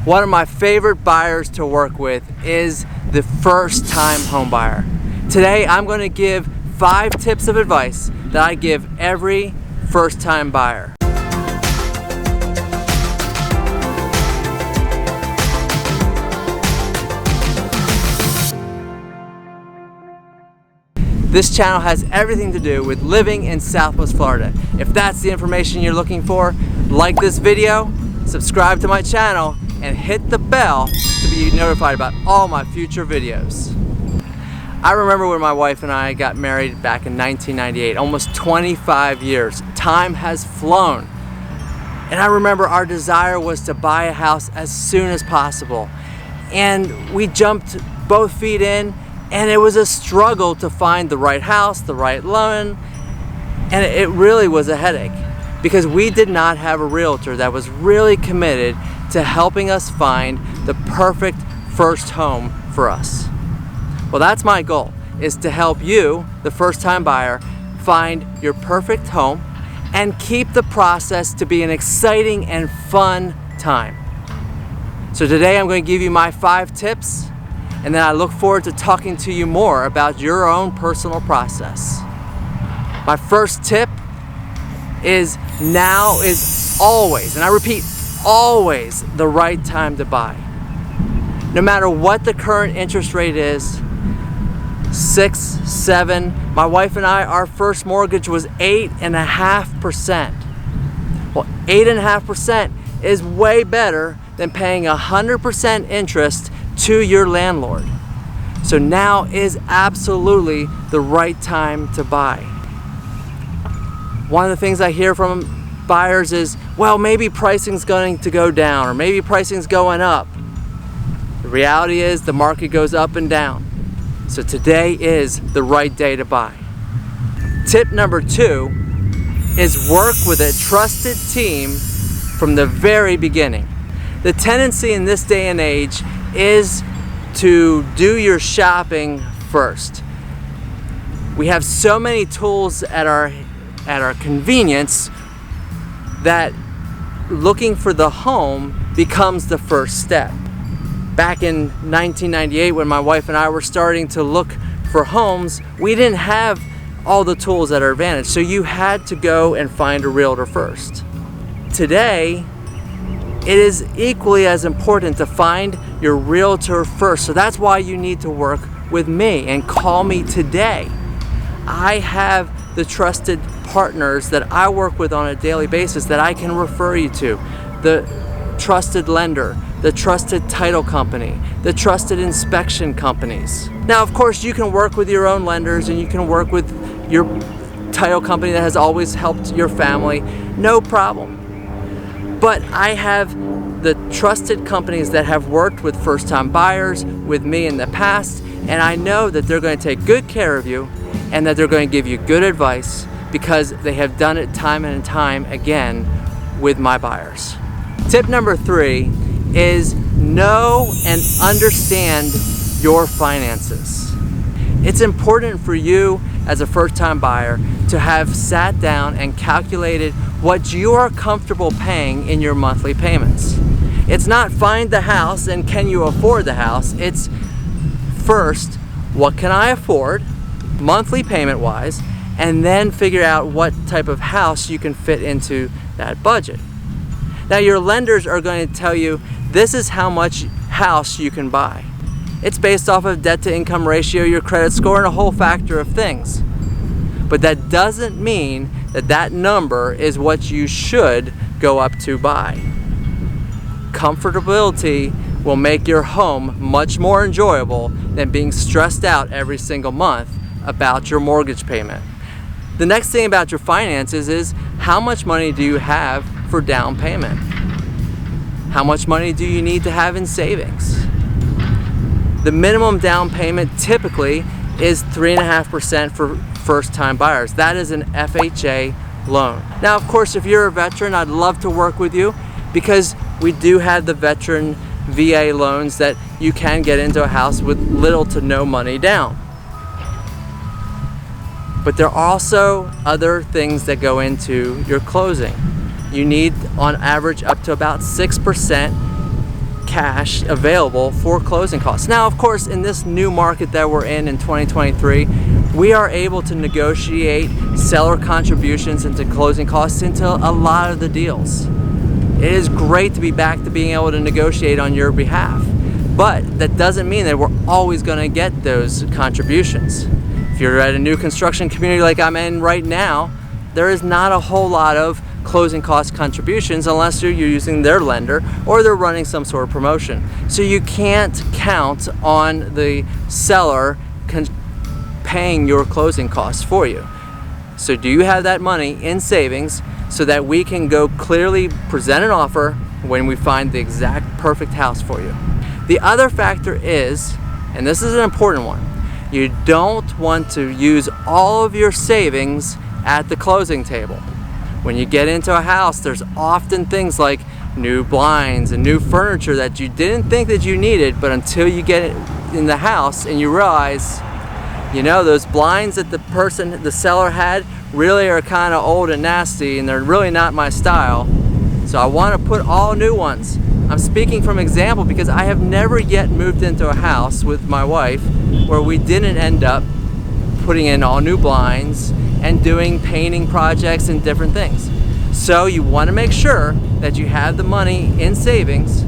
One of my favorite buyers to work with is the first-time home buyer. Today, I'm going to give 5 tips of advice that I give every first-time buyer. This channel has everything to do with living in Southwest Florida. If that's the information you're looking for, like this video, subscribe to my channel, and hit the bell to be notified about all my future videos. I remember when my wife and I got married back in 1998, almost 25 years. Time has flown. And I remember our desire was to buy a house as soon as possible. And we jumped both feet in, and it was a struggle to find the right house, the right loan, and it really was a headache because we did not have a realtor that was really committed to helping us find the perfect first home for us. Well, that's my goal, is to help you, the first-time buyer, find your perfect home and keep the process to be an exciting and fun time. So today I'm going to give you my 5 tips, and then I look forward to talking to you more about your own personal process. My first tip is now is always, and I repeat, always the right time to buy. No matter what the current interest rate is, 6, 7, my wife and I, our first mortgage was 8.5%. Well, 8.5% is way better than paying 100% interest to your landlord. So now is absolutely the right time to buy. One of the things I hear from buyers is, well, maybe pricing's going to go down, or maybe pricing's going up. The reality is the market goes up and down. So today is the right day to buy. Tip number 2 is work with a trusted team from the very beginning. The tendency in this day and age is to do your shopping first. We have so many tools at our convenience that looking for the home becomes the first step. Back in 1998, when my wife and I were starting to look for homes, we didn't have all the tools at our advantage, so you had to go and find a realtor first. Today, it is equally as important to find your realtor first, so that's why you need to work with me and call me today. I have the trusted partners that I work with on a daily basis that I can refer you to. The trusted lender, the trusted title company, the trusted inspection companies. Now, of course, you can work with your own lenders and you can work with your title company that has always helped your family, no problem. But I have the trusted companies that have worked with first-time buyers with me in the past, and I know that they're going to take good care of you and that they're going to give you good advice because they have done it time and time again with my buyers. Tip number 3 is know and understand your finances. It's important for you as a first-time buyer to have sat down and calculated what you are comfortable paying in your monthly payments. It's not find the house and can you afford the house. It's first, what can I afford monthly payment wise, and then figure out what type of house you can fit into that budget. Now, your lenders are going to tell you this is how much house you can buy. It's based off of debt to income ratio, your credit score, and a whole factor of things. But that doesn't mean that that number is what you should go up to buy. Comfortability will make your home much more enjoyable than being stressed out every single month about your mortgage payment. The next thing about your finances is how much money do you have for down payment? How much money do you need to have in savings? The minimum down payment typically is 3.5% for first-time buyers. That is an FHA loan. Now, of course, if you're a veteran, I'd love to work with you because we do have the veteran VA loans that you can get into a house with little to no money down. But there are also other things that go into your closing. You need, on average, up to about 6% cash available for closing costs. Now, of course, in this new market that we're in 2023, we are able to negotiate seller contributions into closing costs into a lot of the deals. It is great to be back to being able to negotiate on your behalf, but that doesn't mean that we're always going to get those contributions. If you're at a new construction community like I'm in right now, there is not a whole lot of closing cost contributions unless you're using their lender or they're running some sort of promotion. So you can't count on the seller paying your closing costs for you. So do you have that money in savings so that we can go clearly present an offer when we find the exact perfect house for you? The other factor is, and this is an important one, you don't want to use all of your savings at the closing table. When you get into a house, there's often things like new blinds and new furniture that you didn't think that you needed, but until you get it in the house and you realize, you know, those blinds that the seller had really are kind of old and nasty and they're really not my style. So I want to put all new ones. I'm speaking from example because I have never yet moved into a house with my wife where we didn't end up putting in all new blinds and doing painting projects and different things. So you want to make sure that you have the money in savings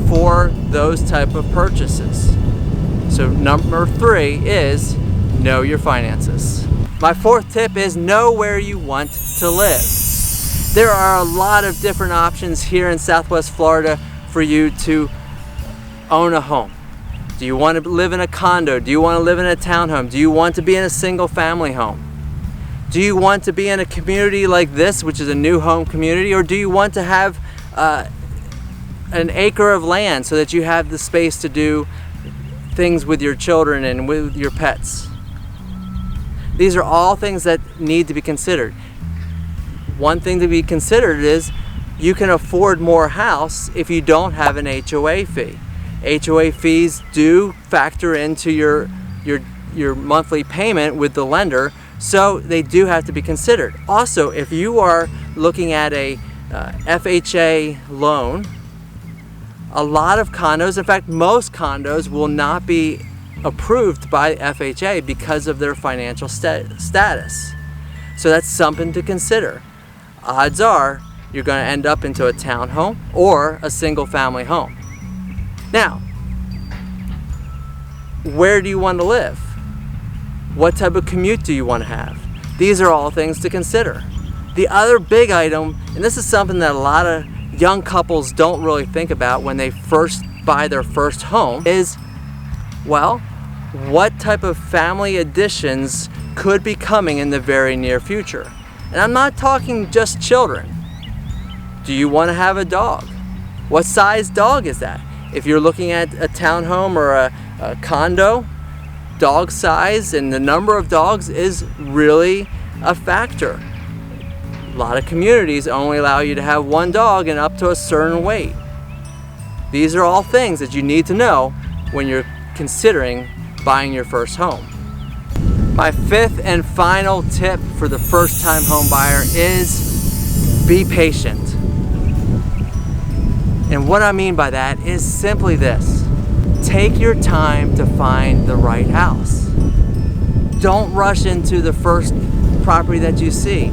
for those type of purchases. So number 3 is know your finances. My 4th tip is know where you want to live. There are a lot of different options here in Southwest Florida for you to own a home. Do you want to live in a condo? Do you want to live in a townhome? Do you want to be in a single family home? Do you want to be in a community like this, which is a new home community, or do you want to have an acre of land so that you have the space to do things with your children and with your pets? These are all things that need to be considered. One thing to be considered is you can afford more house if you don't have an HOA fee. HOA fees do factor into your monthly payment with the lender, so they do have to be considered. Also, if you are looking at a FHA loan, a lot of condos, in fact most condos, will not be approved by FHA because of their financial status. So that's something to consider. Odds are you're going to end up into a townhome or a single family home. Now, where do you want to live? What type of commute do you want to have? These are all things to consider. The other big item, and this is something that a lot of young couples don't really think about when they first buy their first home, is, well, what type of family additions could be coming in the very near future? And I'm not talking just children. Do you want to have a dog? What size dog is that? If you're looking at a townhome or a condo, dog size and the number of dogs is really a factor. A lot of communities only allow you to have one dog and up to a certain weight. These are all things that you need to know when you're considering buying your first home. My 5th and final tip for the first-time home buyer is be patient. And what I mean by that is simply this: take your time to find the right house. Don't rush into the first property that you see.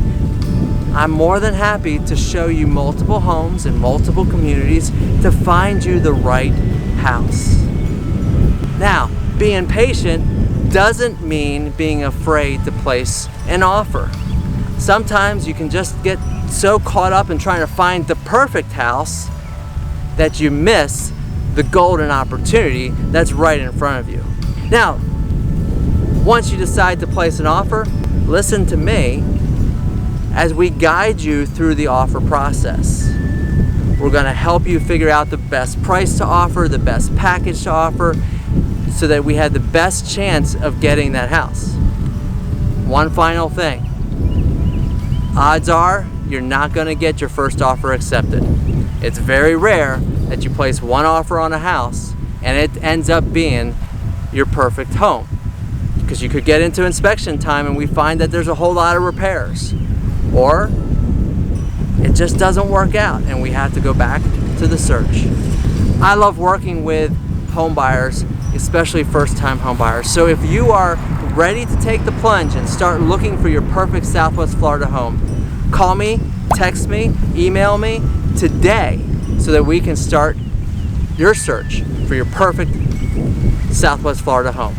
I'm more than happy to show you multiple homes and multiple communities to find you the right house. Now, being patient doesn't mean being afraid to place an offer. Sometimes you can just get so caught up in trying to find the perfect house that you miss the golden opportunity that's right in front of you. Now, once you decide to place an offer, listen to me as we guide you through the offer process. We're going to help you figure out the best price to offer, the best package to offer, so that we have the best chance of getting that house. One final thing. Odds are you're not going to get your first offer accepted. It's very rare that you place one offer on a house and it ends up being your perfect home, because you could get into inspection time and we find that there's a whole lot of repairs, or it just doesn't work out and we have to go back to the search. I love working with home buyers, especially first-time home buyers. So if you are ready to take the plunge and start looking for your perfect Southwest Florida home, call me, text me, email me today so that we can start your search for your perfect Southwest Florida home.